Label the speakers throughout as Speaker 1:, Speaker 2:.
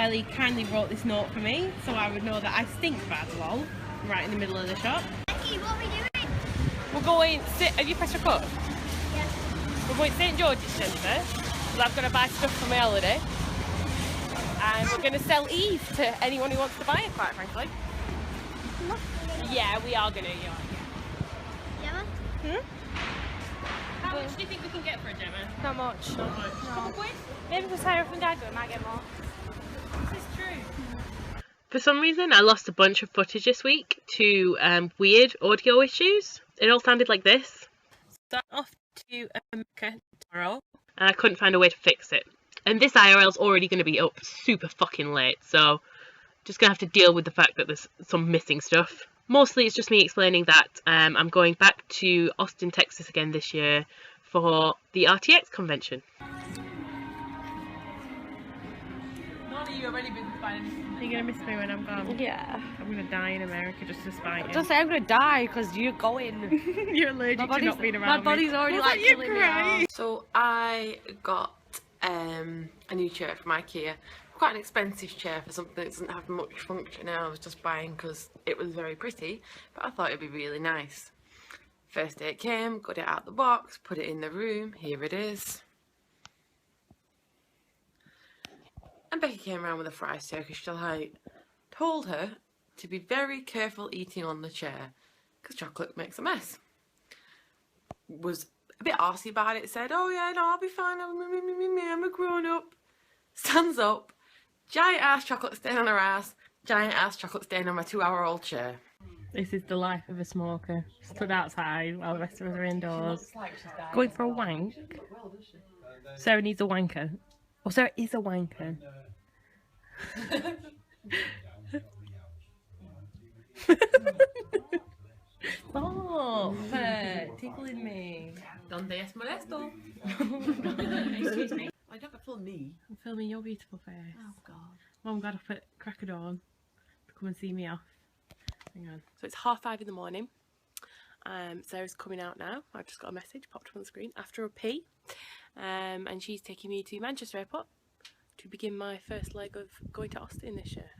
Speaker 1: Ellie kindly wrote this note for me so I would know that I stink bad, lol, right in the middle of the shop.
Speaker 2: Becky, what are we doing?
Speaker 1: We're going, have you pressed record?
Speaker 2: Yeah.
Speaker 1: We're going to St George's, Jennifer, because I'm going to buy stuff for my holiday. And we're going to sell Eve to anyone who wants to buy it, quite frankly. Yeah, we are going to,
Speaker 2: Gemma?
Speaker 1: How much do you think we can get for a Gemma?
Speaker 3: Not much.
Speaker 1: Not much.
Speaker 3: No.
Speaker 1: Couple quid?
Speaker 3: Maybe for Sarah and Dad, we might get more.
Speaker 1: This is true.
Speaker 4: For some reason, I lost a bunch of footage this week to weird audio issues. It all sounded like this.
Speaker 1: So I'm off to America tomorrow.
Speaker 4: And I couldn't find a way to fix it. And this IRL's already going to be up super fucking late, so just going to have to deal with the fact that there's some missing stuff. Mostly it's just me explaining that I'm going back to Austin, Texas again this year for the RTX convention.
Speaker 1: None of you have already been finding anything. Are you going to miss me when I'm gone?
Speaker 3: Yeah.
Speaker 1: I'm going to die in America just to spite you.
Speaker 3: Just say I'm gonna die because you're going.
Speaker 1: You're allergic to not being around
Speaker 3: my
Speaker 1: me.
Speaker 3: body's already
Speaker 1: Was
Speaker 3: like
Speaker 1: that you
Speaker 3: killing me
Speaker 1: crying?
Speaker 3: off.
Speaker 5: So I got a new chair from IKEA. Quite an expensive chair for something that doesn't have much function. I was just buying because it was very pretty, but I thought it'd be really nice. First day it came, got it out the box, put it in the room. Here it is. And Becky came around with a fries Turkish delight. Told her to be very careful eating on the chair because chocolate makes a mess. Was a bit arsey about it, said, oh yeah, no, I'll be fine, I'm a grown up. Stands up, giant ass chocolate stain on her ass, giant ass chocolate stain on my 2-hour-old chair.
Speaker 1: This is the life of a smoker. Stood outside while the rest of us are indoors. Going for a wank. Sarah needs a wanker. Oh, Sarah is a wanker. Stop tickling me.
Speaker 5: Donde es molesto?
Speaker 1: Excuse me.
Speaker 5: I don't have a full me.
Speaker 1: I'm filming your beautiful face.
Speaker 5: Oh god.
Speaker 1: Mum got up at crack of dawn to come and see me off. Hang on. So it's 5:30 in the morning. Sarah's coming out now. I've just got a message popped up on the screen after a pee. And she's taking me to Manchester Airport to begin my first leg of going to Austin this year.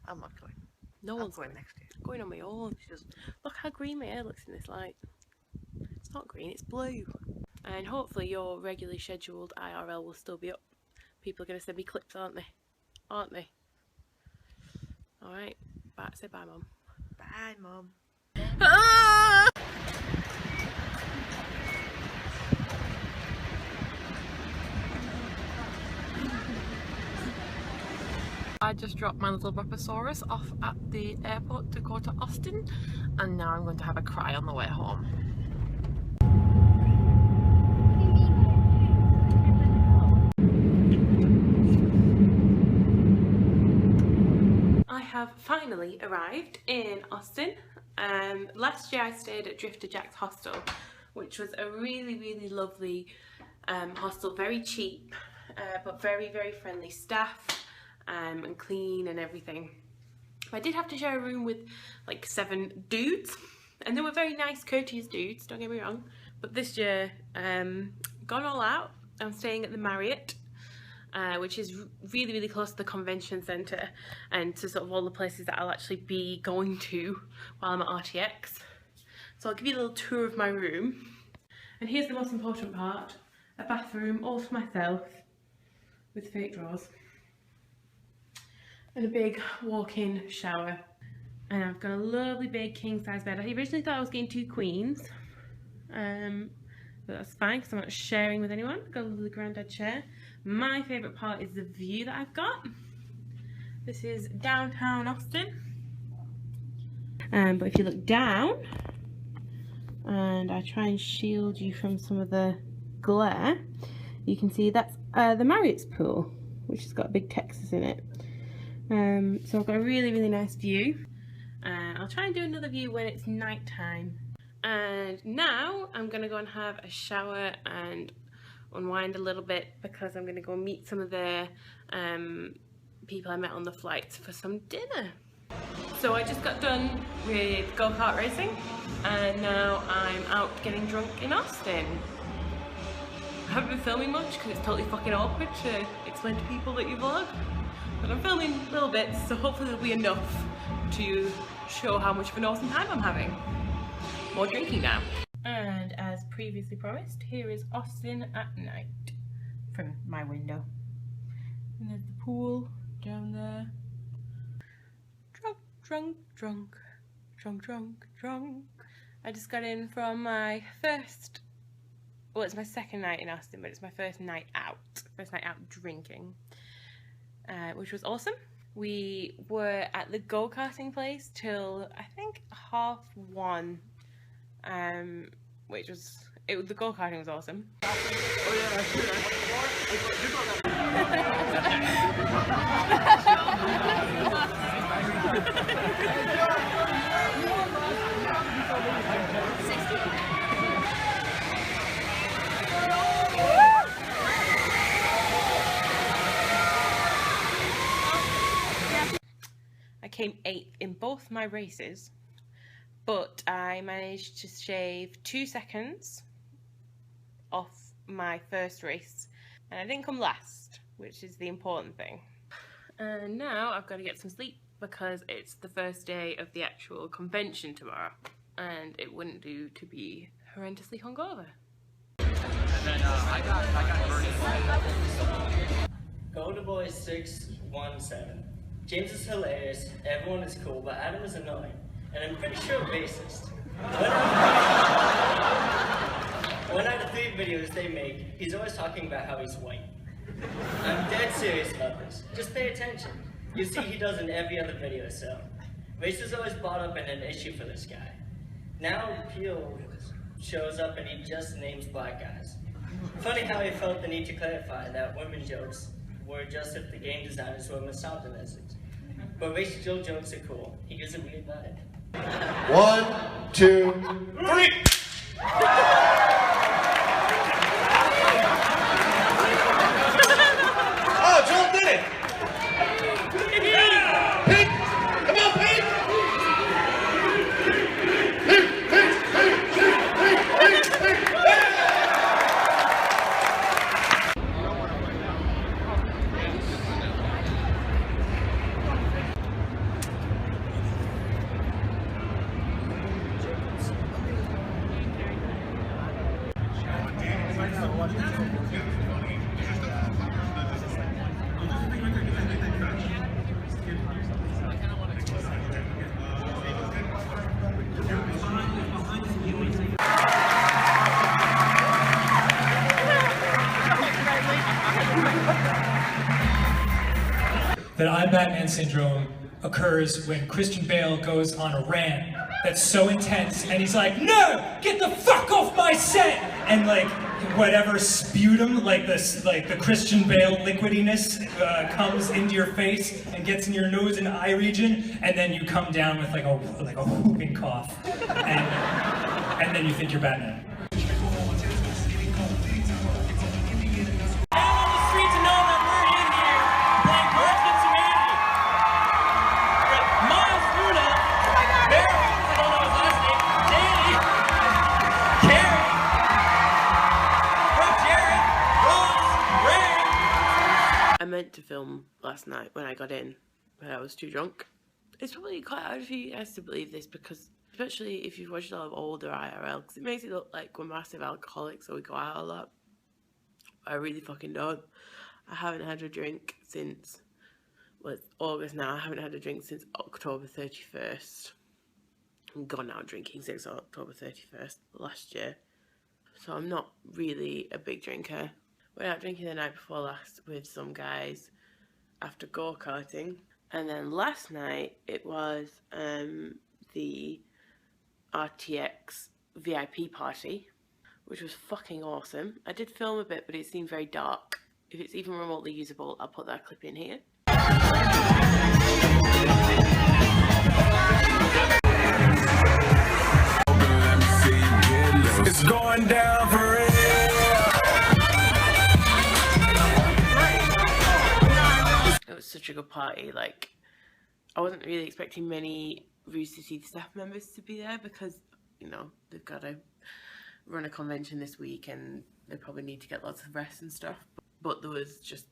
Speaker 5: I'm not going.
Speaker 1: No one's
Speaker 5: going next year.
Speaker 1: going on my own. Look how green my hair looks in this light. It's not green, it's blue. And hopefully your regularly scheduled IRL will still be up. People are going to send me clips, aren't they? Aren't they? Alright, bye. Say bye, Mum.
Speaker 5: Bye, Mum.
Speaker 1: Ah!
Speaker 5: I just dropped my little Brachiosaurus off at the airport to go to Austin, and now I'm going to have a cry on the way home.
Speaker 1: I have finally arrived in Austin. Last year I stayed at Drifter Jack's hostel, which was a really lovely hostel, very cheap but very friendly staff and clean and everything. I did have to share a room with like 7 dudes, and they were very nice, courteous dudes, don't get me wrong, but this year gone all out. I'm staying at the Marriott, which is really close to the convention centre and to sort of all the places that I'll actually be going to while I'm at RTX. So I'll give you a little tour of my room. And here's the most important part: a bathroom all to myself with fake drawers. And a big walk-in shower. And I've got a lovely big king-size bed. I originally thought I was getting 2 queens. But that's fine because I'm not sharing with anyone. I've got a lovely granddad chair. My favourite part is the view that I've got. This is downtown Austin. But if you look down, and I try and shield you from some of the glare, you can see that's the Marriott's pool, which has got a big Texas in it. So I've got a really nice view. I'll try and do another view when it's night time. And now I'm going to go and have a shower and unwind a little bit because I'm going to go meet some of the people I met on the flights for some dinner. So I just got done with go-kart racing and now I'm out getting drunk in Austin. I haven't been filming much because it's totally fucking awkward to explain to people that you vlog. But I'm filming little bits, so hopefully there'll be enough to show how much of an awesome time I'm having. More drinking now. And as previously promised, here is Austin at night from my window. And there's the pool down there. Drunk, drunk, drunk, drunk, drunk, drunk. I just got in from my first, well, it's my second night in Austin, but it's my first night out drinking, which was awesome. We were at the go-karting place till I think 1:30, which was, the go-karting was awesome. I came 8th in both my races, but I managed to shave 2 seconds off my first race, and I didn't come last, which is the important thing. And now I've got to get some sleep because it's the first day of the actual convention tomorrow, and it wouldn't do to be horrendously hungover.
Speaker 6: Golden Boy 617. James is hilarious, everyone is cool, but Adam is annoying, and I'm pretty sure racist. One out of 3 videos they make, he's always talking about how he's white. I'm dead serious about this. Just pay attention. You see he does in every other video, so. Race is always brought up in an issue for this guy. Now Peel shows up and he just names black guys. Funny how he felt the need to clarify that women jokes were just if the game designers were misogynistic. But racial jokes are cool. He gives a weird vibe.
Speaker 7: 1, 2, 3! Oh, Joel did it! Pete! Come on, Pete! Pete! Pete! Pete! Pete! Pete! Pete!
Speaker 8: That I'm Batman syndrome occurs when Christian Bale goes on a rant that's so intense and he's like, no, get the fuck off my set! And like, whatever sputum, like the Christian Bale liquidiness comes into your face and gets in your nose and eye region, and then you come down with like a whooping cough. And then you think you're Batman.
Speaker 1: I meant to film last night when I got in, but I was too drunk. It's probably quite hard for you guys to believe this, because especially if you've watched a lot of older IRL, because it makes it look like we're massive alcoholics or we go out a lot. I really fucking don't. I haven't had a drink since, well, it's August now. I haven't had a drink since October 31st. I'm gone out drinking since October 31st last year. So I'm not really a big drinker. Went out drinking the night before last with some guys after go-karting. And then last night it was the RTX VIP party, which was fucking awesome. I did film a bit, but it seemed very dark. If it's even remotely usable, I'll put that clip in here.
Speaker 9: It's going down for real.
Speaker 1: It was such a good party. Like, I wasn't really expecting many Rooster Teeth staff members to be there because, you know, they've got to run a convention this week and they probably need to get lots of rest and stuff. But there was just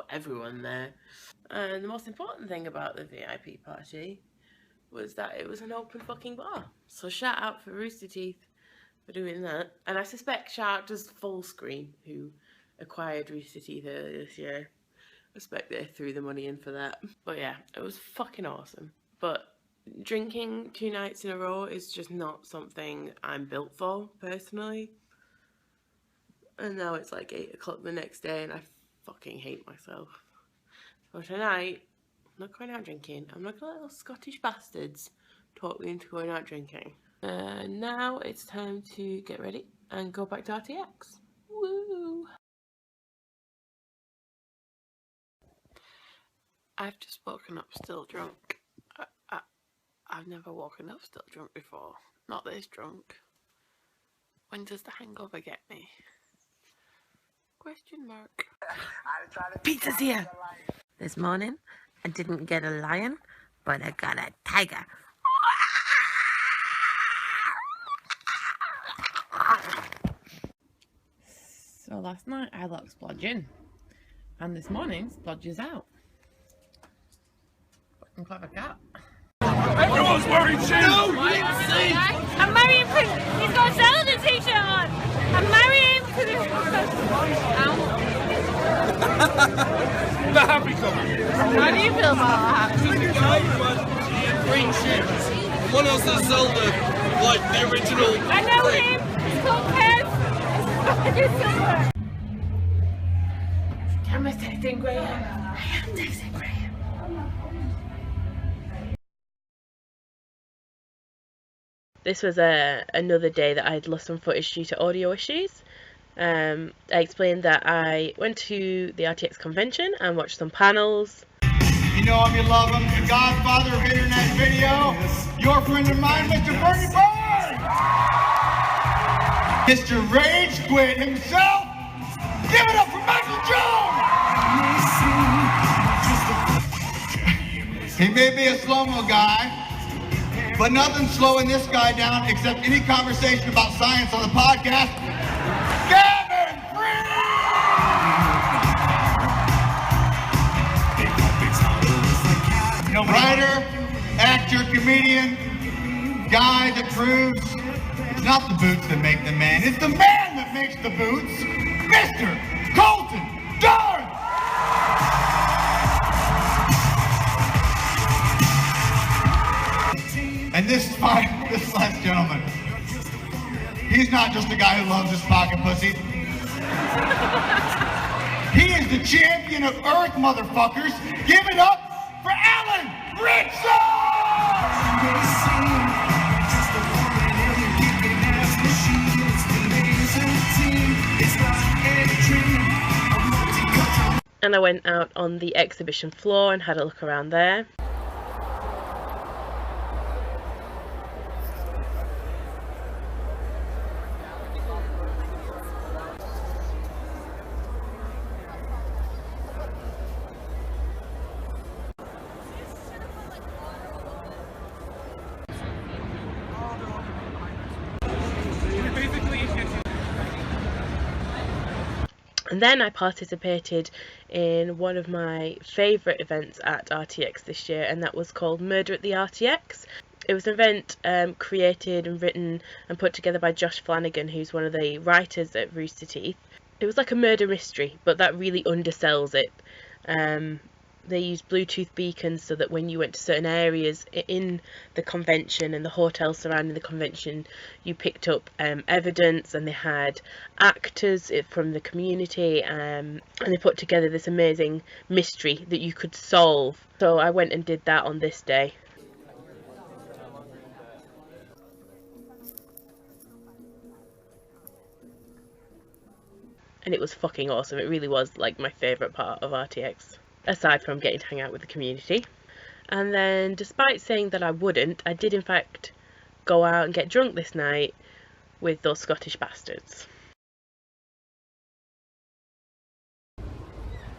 Speaker 5: everyone there. And the most important thing about the VIP party was that it was an open fucking bar. So shout out for Rooster Teeth for doing that. And I suspect shout out to Full Screen, who acquired Rooster Teeth earlier this year. I suspect they threw the money in for that. But yeah, it was fucking awesome. But drinking 2 nights in a row is just not something I'm built for, personally. And now it's like 8 o'clock the next day and I fucking hate myself. So tonight, I'm not going out drinking. I'm not gonna let those Scottish bastards talk me into going out drinking. Now it's time to get ready and go back to RTX. Woo! I've just woken up still drunk. I've never woken up still drunk before. Not this drunk. When does the hangover get me? Question mark. Pizza's here! This morning, I didn't get a lion, but I got a tiger. So last night I locked Splodge in, and this morning Splodge is out. Fucking clever cat.
Speaker 7: Everyone's wearing shoes!
Speaker 3: I'm marrying Prince. He's got a Zelda t-shirt on. I'm marrying to this.
Speaker 7: The happy couple.
Speaker 3: How do you feel about that?
Speaker 7: There's a guy who had green shoes. And one else has Zelda, like the original.
Speaker 3: I know him. He's called Kev.
Speaker 5: Am I texting Graham? I am texting Graham.
Speaker 4: This was another day that I had lost some footage due to audio issues. I explained that I went to the RTX convention and watched some panels.
Speaker 10: You know him, you love him, the godfather of internet video, your friend of mine, Mr. Bernie Burns! Mr. Rage Quit himself! Give it up for Michael Jones! He may be a slow-mo guy, but nothing's slowing this guy down except any conversation about science on the podcast. Gavin Free! Writer, actor, comedian, guy that proves it's not the boots that make the man, it's the man that makes the boots, Mr. Colton Darn! And this last gentleman, he's not just a guy who loves his pocket pussy. He is the champion of Earth, motherfuckers. Give it up for Alan Ritchson!
Speaker 4: And I went out on the exhibition floor and had a look around there. And then I participated in one of my favourite events at RTX this year, and that was called Murder at the RTX. It was an event created and written and put together by Josh Flanagan, who's one of the writers at Rooster Teeth. It was like a murder mystery, but that really undersells it. They used Bluetooth beacons so that when you went to certain areas in the convention and the hotels surrounding the convention, you picked up evidence, and they had actors from the community, and they put together this amazing mystery that you could solve. So I went and did that on this day. And it was fucking awesome. It really was like my favourite part of RTX, aside from getting to hang out with the community. And then, despite saying that I wouldn't, I did in fact go out and get drunk this night with those Scottish bastards.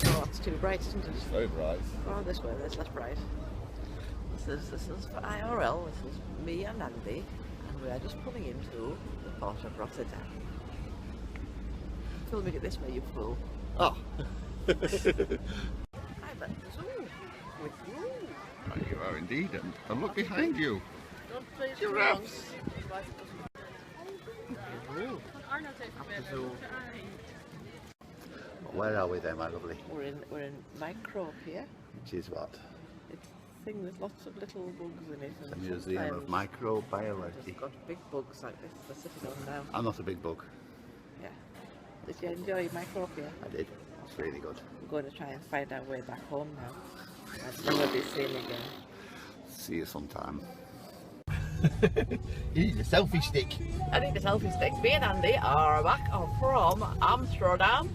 Speaker 11: Oh, it's too bright, isn't it?
Speaker 7: It's very bright.
Speaker 11: Oh, this way, that's less bright. This is for IRL, this is me and Andy, and we are just pulling into the port of Rotterdam. Filming it this way, you fool.
Speaker 7: Oh.
Speaker 11: I'm at the zoo with you.
Speaker 10: You are indeed, and look behind you.
Speaker 11: Don't play
Speaker 10: Giraffes.
Speaker 11: At the zoo.
Speaker 10: Where are we then, my lovely?
Speaker 11: We're in Micropia.
Speaker 10: Which is what?
Speaker 11: It's a thing with lots of little bugs in it.
Speaker 10: The
Speaker 11: And
Speaker 10: Museum of
Speaker 11: sometimes
Speaker 10: Microbiology.
Speaker 11: it's got big bugs like this we're sitting on now.
Speaker 10: I'm not a big bug.
Speaker 11: Yeah. Did you enjoy Micropia?
Speaker 10: I did. It's really good.
Speaker 11: We're going to try and find our way back home now. I've never be seen again.
Speaker 10: See you sometime. You need a selfie stick.
Speaker 11: I need a selfie stick. Me and Andy are back from Amsterdam.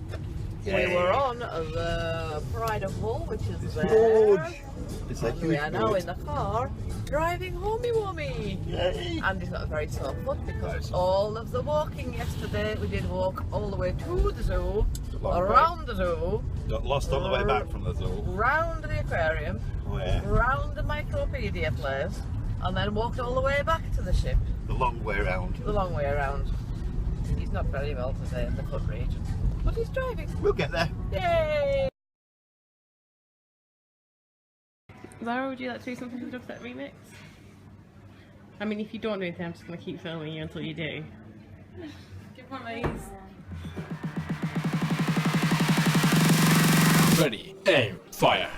Speaker 10: Yay.
Speaker 11: We were on the Pride of Hull, which is there.
Speaker 10: Gorge. It's a
Speaker 11: And
Speaker 10: huge
Speaker 11: we are now
Speaker 10: boat.
Speaker 11: in the car driving homey womey.
Speaker 10: Yay.
Speaker 11: Andy's got a very sore foot because all of the walking yesterday, we did walk all the way to the zoo, around the zoo,
Speaker 12: Got lost on the way back from the zoo.
Speaker 11: round the aquarium, round the Micropedia place, and then walked all the way back to the ship.
Speaker 10: The long way round.
Speaker 11: The long way around. He's not very well today in the foot region, but he's driving.
Speaker 10: We'll get there.
Speaker 11: Yay!
Speaker 1: Laura, would you like to do something for the Dubstep remix? I mean, if you don't do anything, I'm just going to keep filming you until you do. Give one of these.
Speaker 13: Ready, aim, fire.